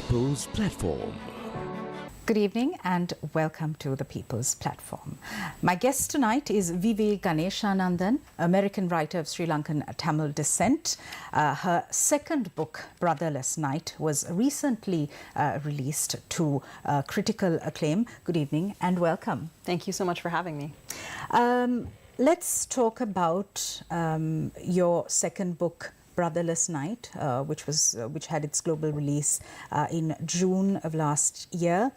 People's Platform. Good evening and welcome to the People's Platform. My guest tonight is Ganeshananthan, American writer of Sri Lankan Tamil descent. Her second book, Brotherless Night, was recently released to critical acclaim. Good evening and welcome. Thank you so much for having me. Let's talk about your second book, Brotherless Night, which had its global release in June of last year.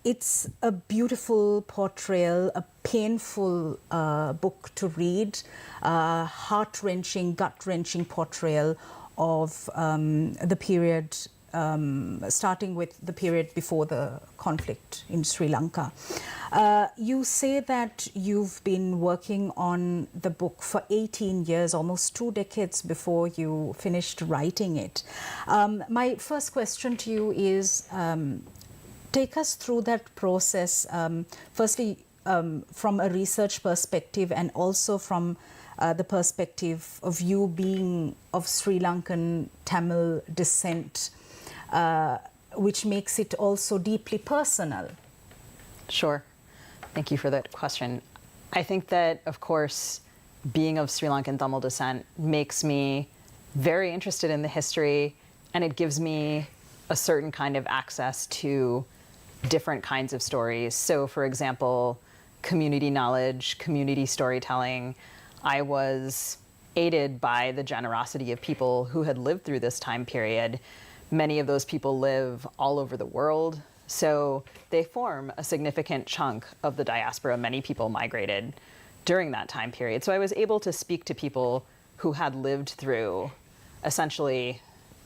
It's a beautiful portrayal, a painful book to read, heart-wrenching, gut-wrenching portrayal of the period, starting with the period before the conflict in Sri Lanka. You say that you've been working on the book for 18 years, almost 2 decades before you finished writing it. My first question to you is, take us through that process, firstly from a research perspective and also from the perspective of you being of Sri Lankan Tamil descent, which makes it also deeply personal. Sure. Thank you for that question. I think that, of course, being of Sri Lankan Tamil descent makes me very interested in the history, and it gives me a certain kind of access to different kinds of stories. So, for example, community knowledge, community storytelling. I was aided by the generosity of people who had lived through this time period. Many of those people live all over the world, so they form a significant chunk of the diaspora. Many people migrated during that time period. So I was able to speak to people who had lived through essentially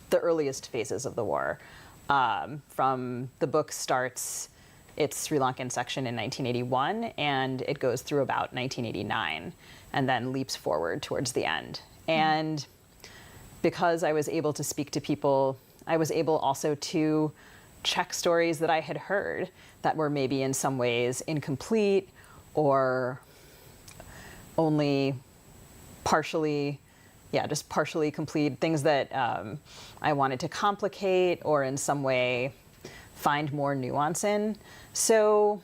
the earliest phases of the war. From the book starts its Sri Lankan section in 1981, and it goes through about 1989, and then leaps forward towards the end. And because I was able to speak to people, I was able also to check stories that I had heard that were maybe in some ways incomplete or only partially, just partially complete, things that I wanted to complicate or in some way find more nuance in. So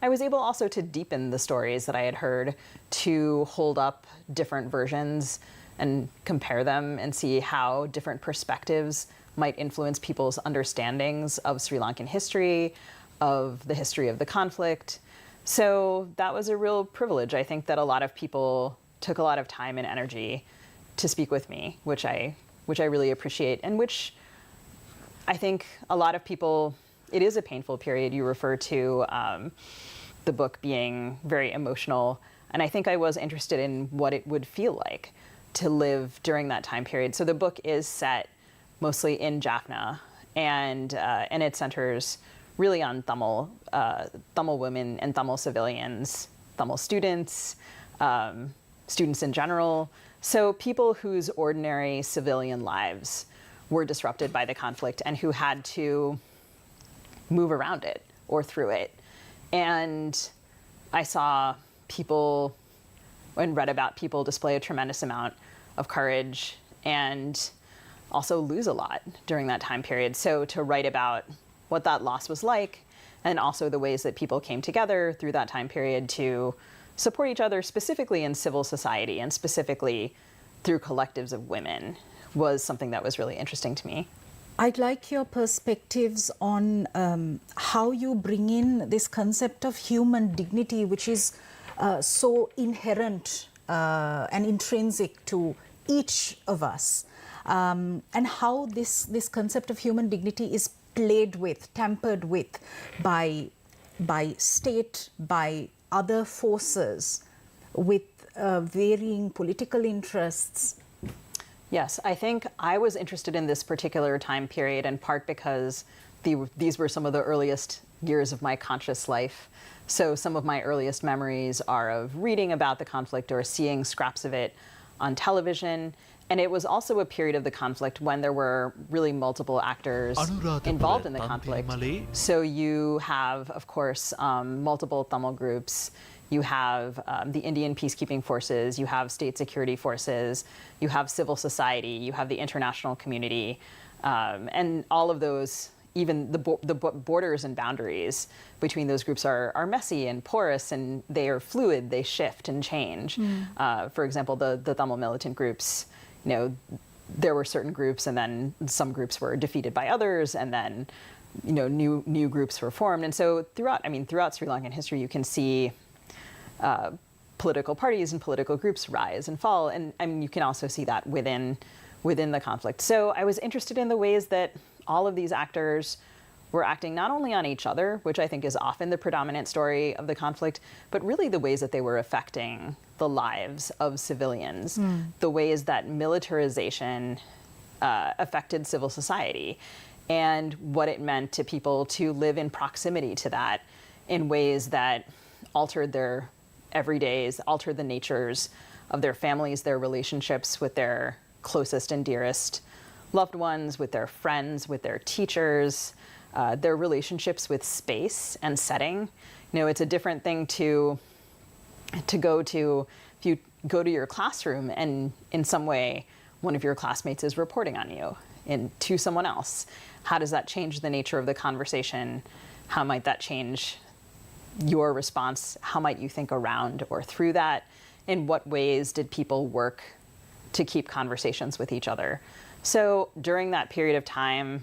I was able also to deepen the stories that I had heard, to hold up different versions and compare them and see how different perspectives might influence people's understandings of Sri Lankan history, of the history of the conflict. So that was a real privilege. I think that a lot of people took a lot of time and energy to speak with me, which I really appreciate, and which I think a lot of people, it is a painful period. You refer to the book being very emotional, and I think I was interested in what it would feel like to live during that time period. So the book is set mostly in Jaffna, and it centers really on Tamil women and Tamil civilians, Tamil students, students in general. So people whose ordinary civilian lives were disrupted by the conflict and who had to move around it or through it. And I saw people and read about people display a tremendous amount of courage and also lose a lot during that time period. So to write about what that loss was like, and also the ways that people came together through that time period to support each other, specifically in civil society and specifically through collectives of women, was something that was really interesting to me. I'd like your perspectives on how you bring in this concept of human dignity, which is so inherent and intrinsic to each of us. And how this concept of human dignity is played with, tampered with by state, by other forces, with varying political interests. Yes, I think I was interested in this particular time period in part because these were some of the earliest years of my conscious life. So some of my earliest memories are of reading about the conflict or seeing scraps of it on television. And it was also a period of the conflict when there were really multiple actors involved in the conflict. So you have, of course, multiple Tamil groups. You have the Indian peacekeeping forces, you have state security forces, you have civil society, you have the international community. And all of those, even the borders and boundaries between those groups are messy and porous, and they are fluid, they shift and change. For example, the Tamil militant groups, there were certain groups, and then some groups were defeated by others, and then new groups were formed. And so throughout Sri Lankan history, you can see political parties and political groups rise and fall, and you can also see that within the conflict. So I was interested in the ways that all of these actors were acting not only on each other, which I think is often the predominant story of the conflict, but really the ways that they were affecting the lives of civilians, the ways that militarization affected civil society, and what it meant to people to live in proximity to that in ways that altered their everydays, altered the natures of their families, their relationships with their closest and dearest loved ones, with their friends, with their teachers, their relationships with space and setting. It's a different thing to go to, if you go to your classroom and in some way one of your classmates is reporting on you to someone else. How does that change the nature of the conversation? How might that change your response? How might you think around or through that? In what ways did people work to keep conversations with each other? So during that period of time,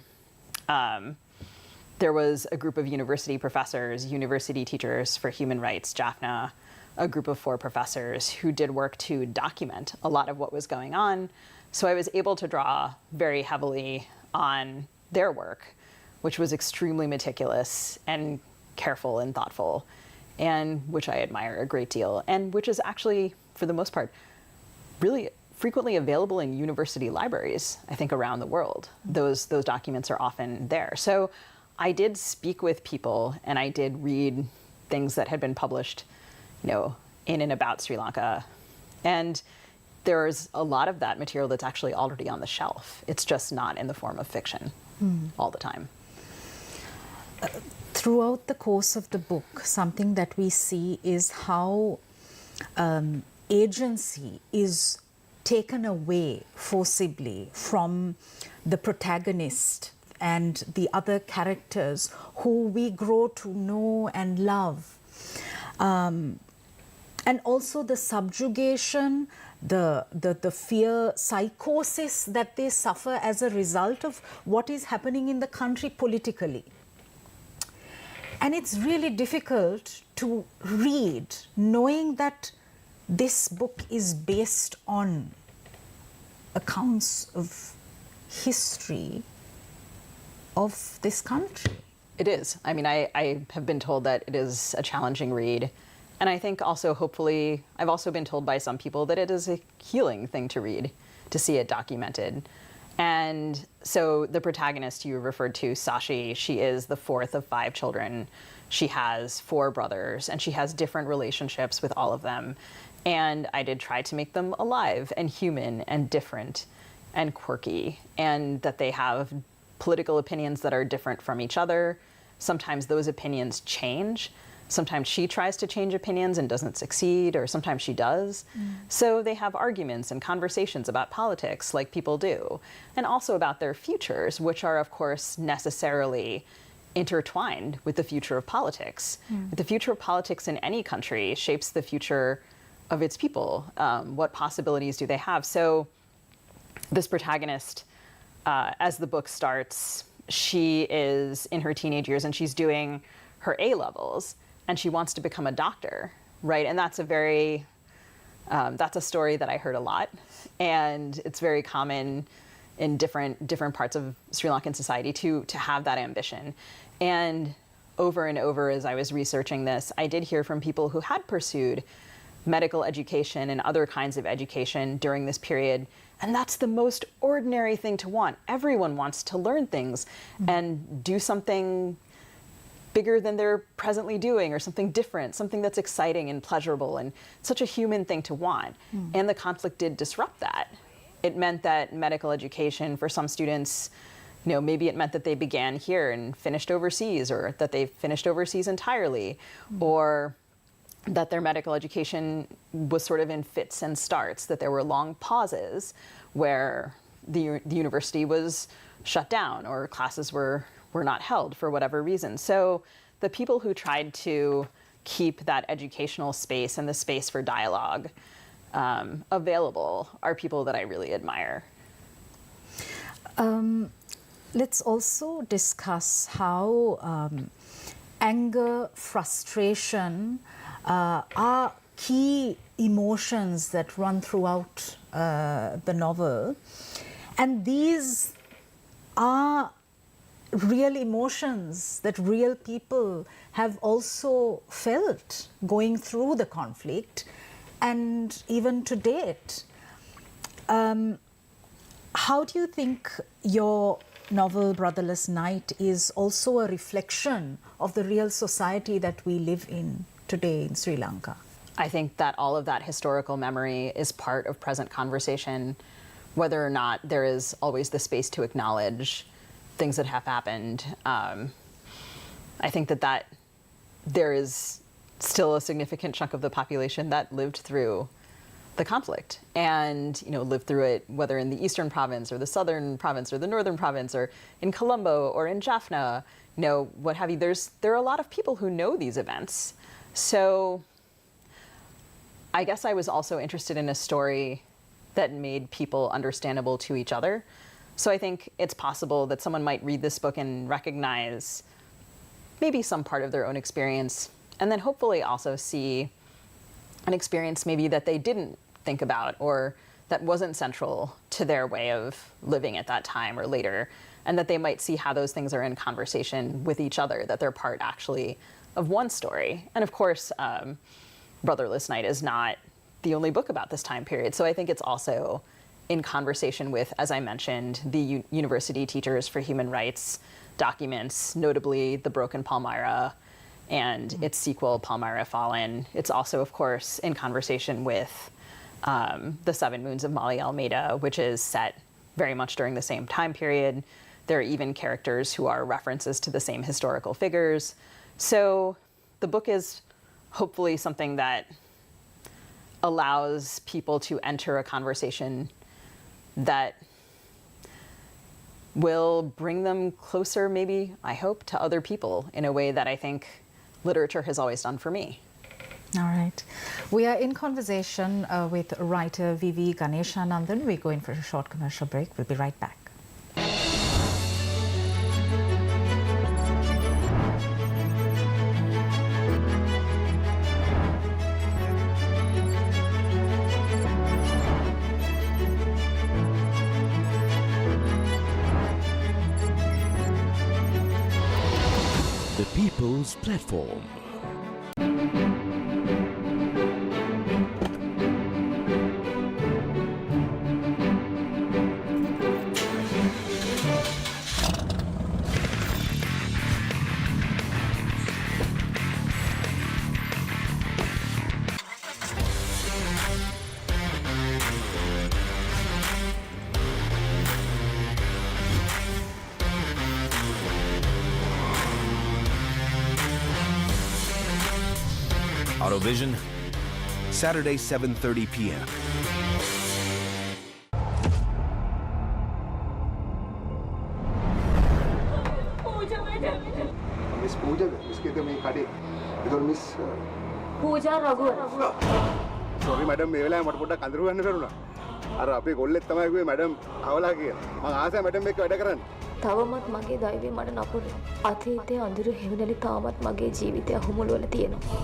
there was a group of university professors, university teachers for human rights, Jaffna, a group of 4 professors who did work to document a lot of what was going on. So I was able to draw very heavily on their work, which was extremely meticulous and careful and thoughtful, and which I admire a great deal, and which is actually, for the most part, really frequently available in university libraries, I think, around the world. Those documents are often there. So I did speak with people, and I did read things that had been published, in and about Sri Lanka. And there's a lot of that material that's actually already on the shelf. It's just not in the form of fiction all the time. Throughout the course of the book, something that we see is how agency is taken away forcibly from the protagonist and the other characters who we grow to know and love. And also the subjugation, the fear, psychosis that they suffer as a result of what is happening in the country politically. And it's really difficult to read, knowing that this book is based on accounts of history of this country. It is. I have been told that it is a challenging read. And I think also, hopefully, I've also been told by some people that it is a healing thing to read, to see it documented. And so the protagonist you referred to, Sashi, she is the 4th of 5 children. She has 4 brothers, and she has different relationships with all of them. And I did try to make them alive and human and different and quirky, and that they have political opinions that are different from each other. Sometimes those opinions change. Sometimes she tries to change opinions and doesn't succeed, or sometimes she does. So they have arguments and conversations about politics like people do, and also about their futures, which are, of course, necessarily intertwined with the future of politics. The future of politics in any country shapes the future of its people. What possibilities do they have? So this protagonist, as the book starts, she is in her teenage years and she's doing her A-levels, and she wants to become a doctor, right? And that's that's a story that I heard a lot, and it's very common in different parts of Sri Lankan society to have that ambition. And over and over, as I was researching this, I did hear from people who had pursued medical education and other kinds of education during this period, and that's the most ordinary thing to want. Everyone wants to learn things and do something bigger than they're presently doing, or something different, something that's exciting and pleasurable, and such a human thing to want. And the conflict did disrupt that. It meant that medical education for some students, maybe it meant that they began here and finished overseas, or that they finished overseas entirely, or that their medical education was sort of in fits and starts, that there were long pauses where the university was shut down or classes were not held for whatever reason. So the people who tried to keep that educational space and the space for dialogue available are people that I really admire. Let's also discuss how anger, frustration are key emotions that run throughout the novel. And these are real emotions that real people have also felt going through the conflict and even to date. How do you think your novel Brotherless Night is also a reflection of the real society that we live in today in Sri Lanka? I think that all of that historical memory is part of present conversation, whether or not there is always the space to acknowledge things that have happened. I think that there is still a significant chunk of the population that lived through the conflict and lived through it, whether in the eastern province or the southern province or the northern province or in Colombo or in Jaffna, what have you. There are a lot of people who know these events. So I guess I was also interested in a story that made people understandable to each other. So I think it's possible that someone might read this book and recognize maybe some part of their own experience, and then hopefully also see an experience maybe that they didn't think about or that wasn't central to their way of living at that time or later, and that they might see how those things are in conversation with each other, that they're part actually of one story. And of course, Brotherless Night is not the only book about this time period. So I think it's also in conversation with, as I mentioned, the University Teachers for Human Rights documents, notably The Broken Palmyra and its sequel, Palmyra Fallen. It's also, of course, in conversation with The Seven Moons of Mali Almeida, which is set very much during the same time period. There are even characters who are references to the same historical figures. So the book is hopefully something that allows people to enter a conversation that will bring them closer, maybe, I hope, to other people in a way that I think literature has always done for me. All right. We are in conversation with writer V.V. Ganeshananthan. We're going for a short commercial break. We'll be right back. The People's Platform. Vision, Saturday, 7:30 p.m. Miss Pooja, Miss Kete me kade. Idor Miss Pooja Raghu. Sorry madam, me wala mata poda kandaru ganna karuna. අර අපේ ගොල්ලෙක් තමයි කිව්වේ madam අවලා කියලා. මම ආසයි madam එක්ක වැඩ කරන්න. තවමත් මගේ දෛවය මට නපුරු. අතීතයේ අඳුරු හැවිනලි තාමත් මගේ ජීවිතය අහුමුළු වල තියෙනවා.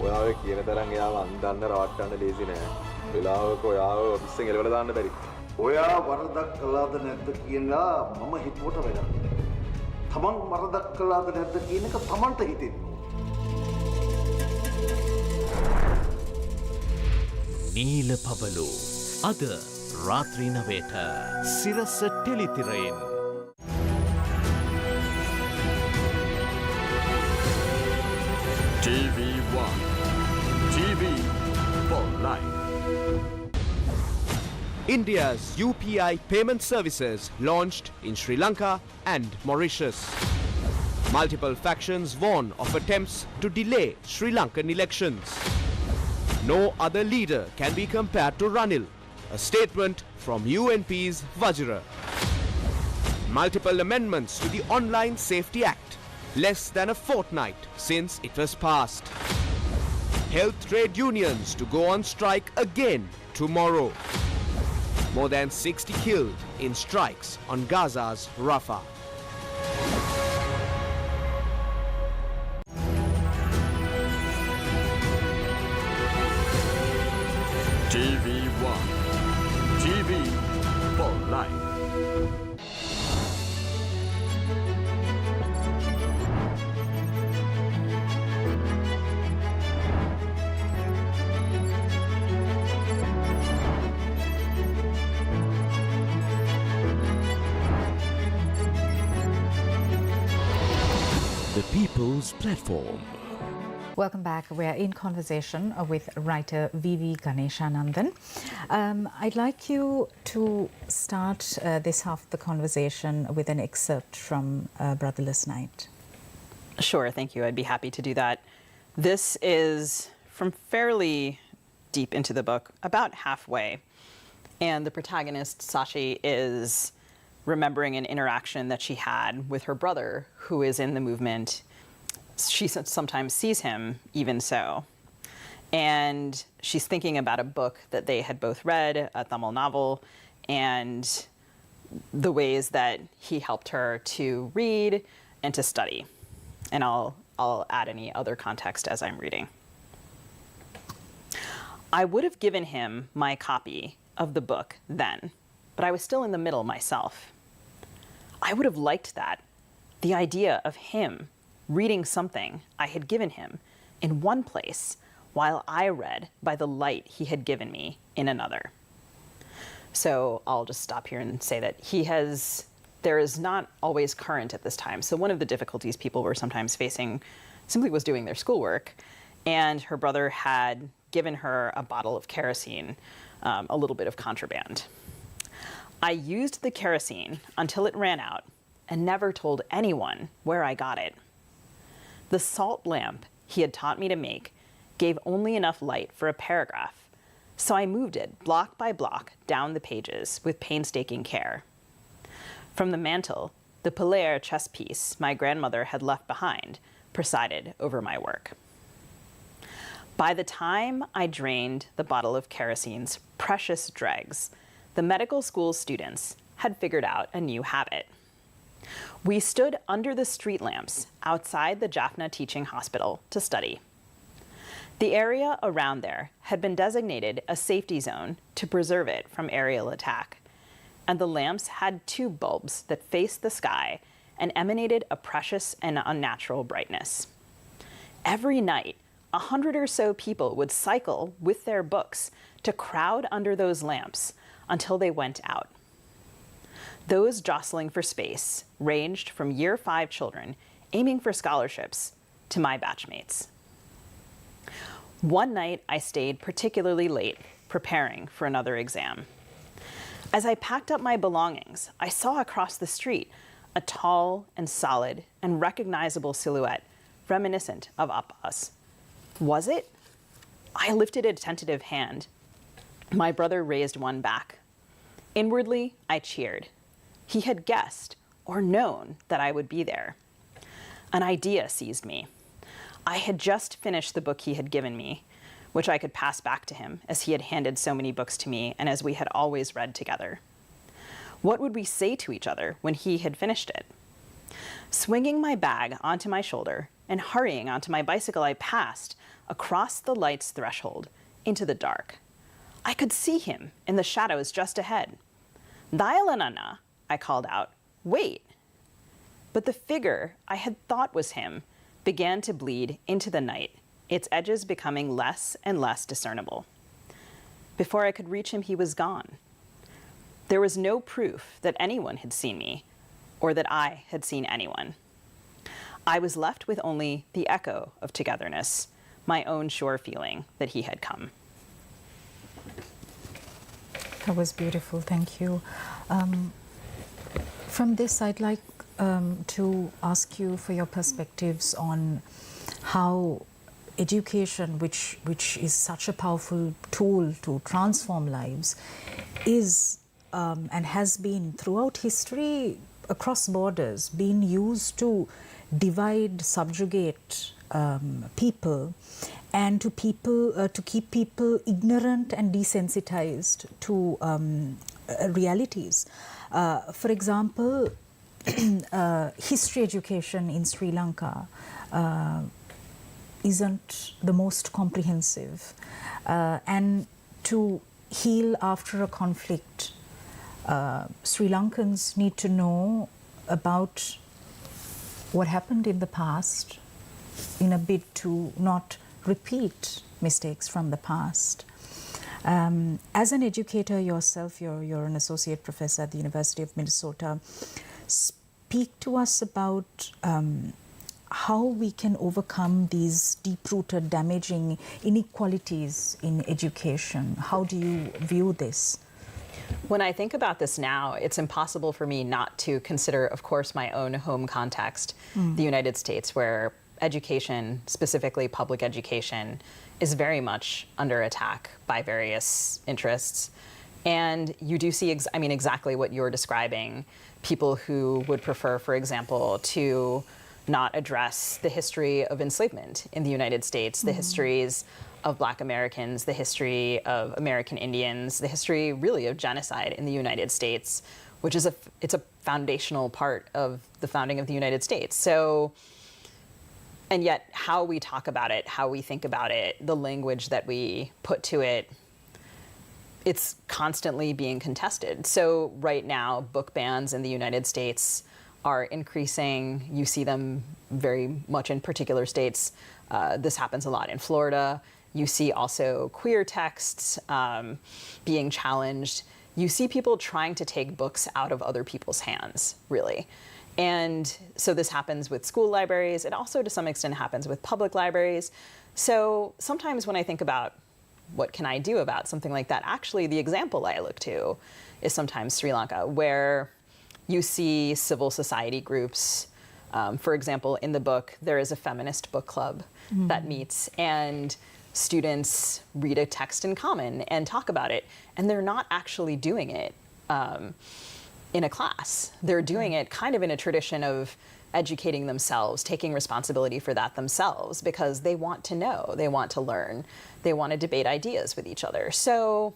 ඔයාව කියන තරම් එයාව අන්දන්න රවට්ටන්න ලේසි නෑ. වෙලාවක ඔයාව ඔෆිස් එකෙන් එලවලා දාන්න බැරි. ඔයා වරදක් කළාද නැද්ද කියලා මම හිතුවට වැඩක්. තමන් වරදක් කළාද නැද්ද කියන එක තමන්ට හිතෙන්නේ. නීල පවලු අද රාත්‍රී 9ට සිරස ටෙලිතිරයෙන්. TV1 TV for life. India's UPI payment services launched in Sri Lanka and Mauritius. Multiple factions warn of attempts to delay Sri Lankan elections. No other leader can be compared to Ranil, a statement from UNP's Vajra. Multiple amendments to the Online Safety Act, less than a fortnight since it was passed. Health trade unions to go on strike again tomorrow. More than 60 killed in strikes on Gaza's Rafah. TV1. TV for life. The People's Platform. Welcome back. We're in conversation with writer V.V. Ganeshananthan. I'd like you to start this half of the conversation with an excerpt from Brotherless Night. Sure, thank you. I'd be happy to do that. This is from fairly deep into the book, about halfway. And the protagonist, Sashi, is remembering an interaction that she had with her brother, who is in the movement. She sometimes sees him, even so. And she's thinking about a book that they had both read, a Tamil novel, and the ways that he helped her to read and to study. And I'll add any other context as I'm reading. I would have given him my copy of the book then, but I was still in the middle myself. I would have liked that, the idea of him reading something I had given him in one place while I read by the light he had given me in another. So I'll just stop here and say that there is not always current at this time. So one of the difficulties people were sometimes facing simply was doing their schoolwork, and her brother had given her a bottle of kerosene, a little bit of contraband. I used the kerosene until it ran out and never told anyone where I got it. The salt lamp he had taught me to make gave only enough light for a paragraph, so I moved it block by block down the pages with painstaking care. From the mantel, the Polaire chess piece my grandmother had left behind presided over my work. By the time I drained the bottle of kerosene's precious dregs, the medical school students had figured out a new habit. We stood under the street lamps outside the Jaffna Teaching Hospital to study. The area around there had been designated a safety zone to preserve it from aerial attack, and the lamps had tube bulbs that faced the sky and emanated a precious and unnatural brightness. Every night, 100 or so people would cycle with their books to crowd under those lamps until they went out. Those jostling for space ranged from year 5 children aiming for scholarships to my batchmates. One night I stayed particularly late preparing for another exam. As I packed up my belongings, I saw across the street a tall and solid and recognizable silhouette reminiscent of Appa's. Was it? I lifted a tentative hand. My brother raised one back. Inwardly, I cheered. He had guessed or known that I would be there. An idea seized me. I had just finished the book he had given me, which I could pass back to him as he had handed so many books to me and as we had always read together. What would we say to each other when he had finished it? Swinging my bag onto my shoulder and hurrying onto my bicycle, I passed across the light's threshold into the dark. I could see him in the shadows just ahead. "Dailanana," I called out. "Wait." But the figure I had thought was him began to bleed into the night, its edges becoming less and less discernible. Before I could reach him, he was gone. There was no proof that anyone had seen me, or that I had seen anyone. I was left with only the echo of togetherness, my own sure feeling that he had come. That was beautiful, thank you. From this, I'd like to ask you for your perspectives on how education, which is such a powerful tool to transform lives, is and has been throughout history across borders, been used to divide, subjugate people, and to keep people ignorant and desensitized to realities. For example, history education in Sri Lanka isn't the most comprehensive, and to heal after a conflict, Sri Lankans need to know about what happened in the past in a bid to not repeat mistakes from the past. As an educator yourself, you're an associate professor at the University of Minnesota. Speak to us about how we can overcome these deep-rooted, damaging inequalities in education. How do you view this? When I think about this now, it's impossible for me not to consider, of course, my own home context, the United States, where education, specifically public education, is very much under attack by various interests. And you do see, exactly what you're describing, people who would prefer, for example, to not address the history of enslavement in the United States, the histories of Black Americans, the history of American Indians, the history really of genocide in the United States, which is it's a foundational part of the founding of the United States. So, and yet how we talk about it, how we think about it, the language that we put to it, it's constantly being contested. So right now, book bans in the United States are increasing. You see them very much in particular states. This happens a lot in Florida. You see also queer texts being challenged. You see people trying to take books out of other people's hands, really. And so this happens with school libraries. It also, to some extent, happens with public libraries. So sometimes when I think about what can I do about something like that, actually the example I look to is sometimes Sri Lanka, where you see civil society groups. For example, in the book, there is a feminist book club that meets, and students read a text in common and talk about it. And they're not actually doing it in a class. They're doing it kind of in a tradition of educating themselves, taking responsibility for that themselves, because they want to know, they want to learn, they want to debate ideas with each other. So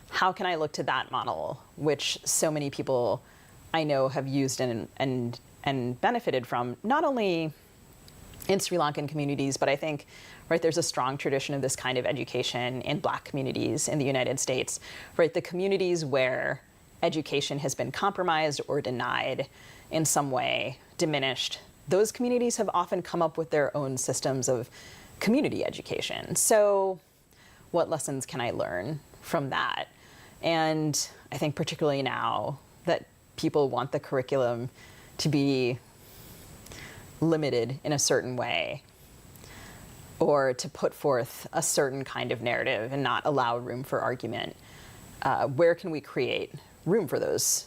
how can I look to that model, which so many people I know have used and benefited from, not only in Sri Lankan communities, but I think, right, there's a strong tradition of this kind of education in Black communities in the United States, right? The communities where education has been compromised or denied in some way, diminished, those communities have often come up with their own systems of community education. So what lessons can I learn from that? And I think particularly now that people want the curriculum to be limited in a certain way, or to put forth a certain kind of narrative and not allow room for argument, where can we create room for those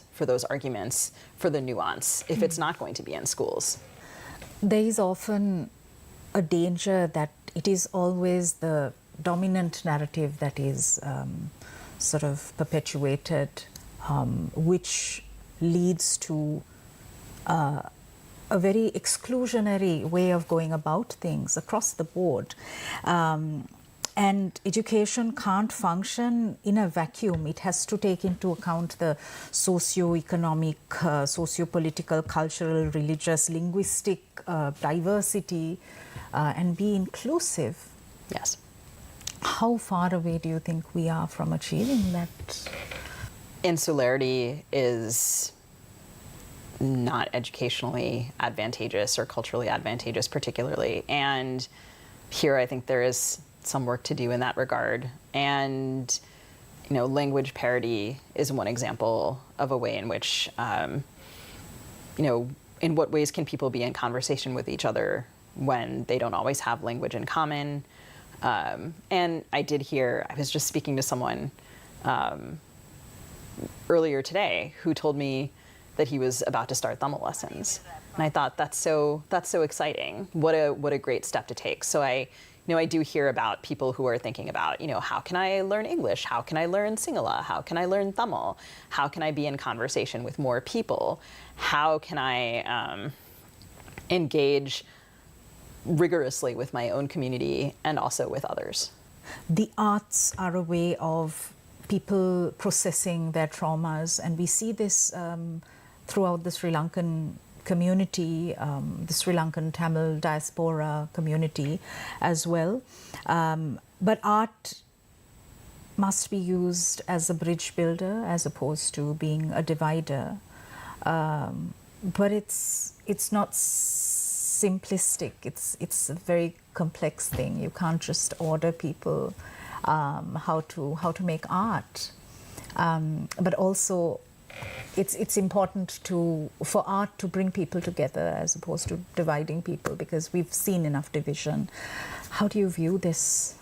arguments, for the nuance, if it's not going to be in schools? There is often a danger that it is always the dominant narrative that is sort of perpetuated, which leads to a very exclusionary way of going about things across the board. And education can't function in a vacuum. It has to take into account the socio-economic, socio-political, cultural, religious, linguistic diversity, and be inclusive. Yes. How far away do you think we are from achieving that? Insularity is not educationally advantageous or culturally advantageous particularly. And here I think there is some work to do in that regard. And, you know, language parity is one example of a way in which, you know, in what ways can people be in conversation with each other when they don't always have language in common? And I was just speaking to someone earlier today who told me that he was about to start Tamil lessons. And I thought, that's so exciting. What a great step to take. So I I do hear about people who are thinking about, how can I learn English? How can I learn Sinhala? How can I learn Tamil? How can I be in conversation with more people? How can I engage rigorously with my own community and also with others? The arts are a way of people processing their traumas, and we see this throughout the Sri Lankan community, the Sri Lankan Tamil diaspora community as well. But art must be used as a bridge builder as opposed to being a divider. But it's not simplistic. It's a very complex thing. You can't just order people how to make art. But also, it's important for art to bring people together as opposed to dividing people, because we've seen enough division. How do you view this?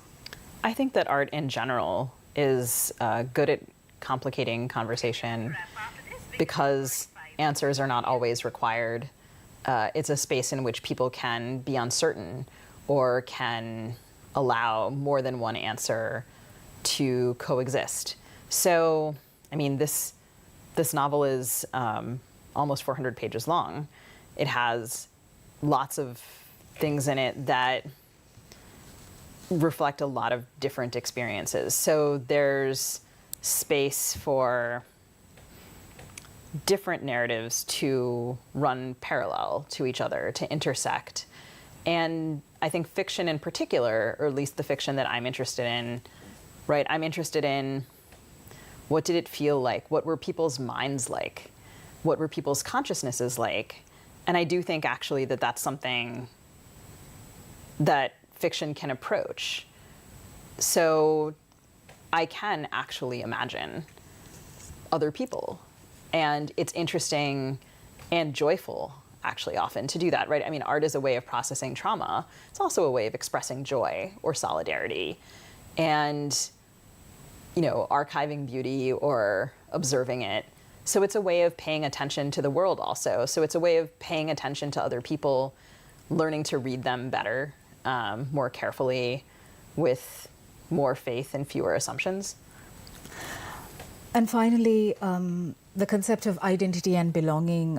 I think that art in general is good at complicating conversation because answers are not always required. It's a space in which people can be uncertain or can allow more than one answer to coexist. So, I mean, this novel is almost 400 pages long. It has lots of things in it that reflect a lot of different experiences. So there's space for different narratives to run parallel to each other, to intersect. And I think fiction in particular, or at least the fiction that I'm interested in, right? I'm interested in what did it feel like? What were people's minds like? What were people's consciousnesses like? And I do think actually that that's something that fiction can approach. So I can actually imagine other people. And it's interesting and joyful, actually, often to do that, right? I mean, art is a way of processing trauma. It's also a way of expressing joy or solidarity. And, archiving beauty or observing it. So it's a way of paying attention to the world also. So it's a way of paying attention to other people, learning to read them better, more carefully, with more faith and fewer assumptions. And finally, the concept of identity and belonging.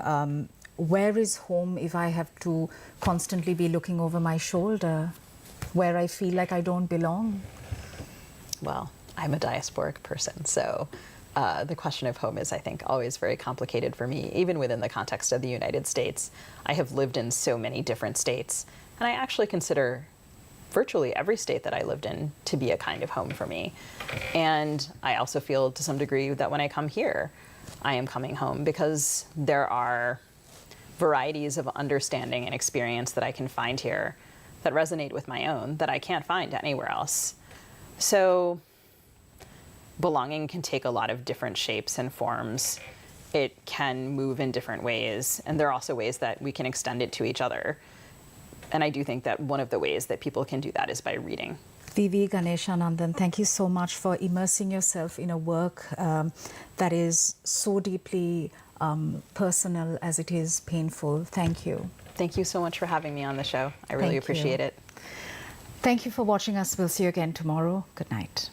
Where is home if I have to constantly be looking over my shoulder, where I feel like I don't belong? Well, I'm a diasporic person, so the question of home is, I think, always very complicated for me, even within the context of the United States. I have lived in so many different states, and I actually consider virtually every state that I lived in to be a kind of home for me. And I also feel to some degree that when I come here, I am coming home, because there are varieties of understanding and experience that I can find here that resonate with my own that I can't find anywhere else. So belonging can take a lot of different shapes and forms. It can move in different ways, and there are also ways that we can extend it to each other. And I do think that one of the ways that people can do that is by reading. V.V. Ganeshananthan, thank you so much for immersing yourself in a work that is so deeply personal as it is painful. Thank you. Thank you so much for having me on the show. I really appreciate it. Thank you for watching us. We'll see you again tomorrow. Good night.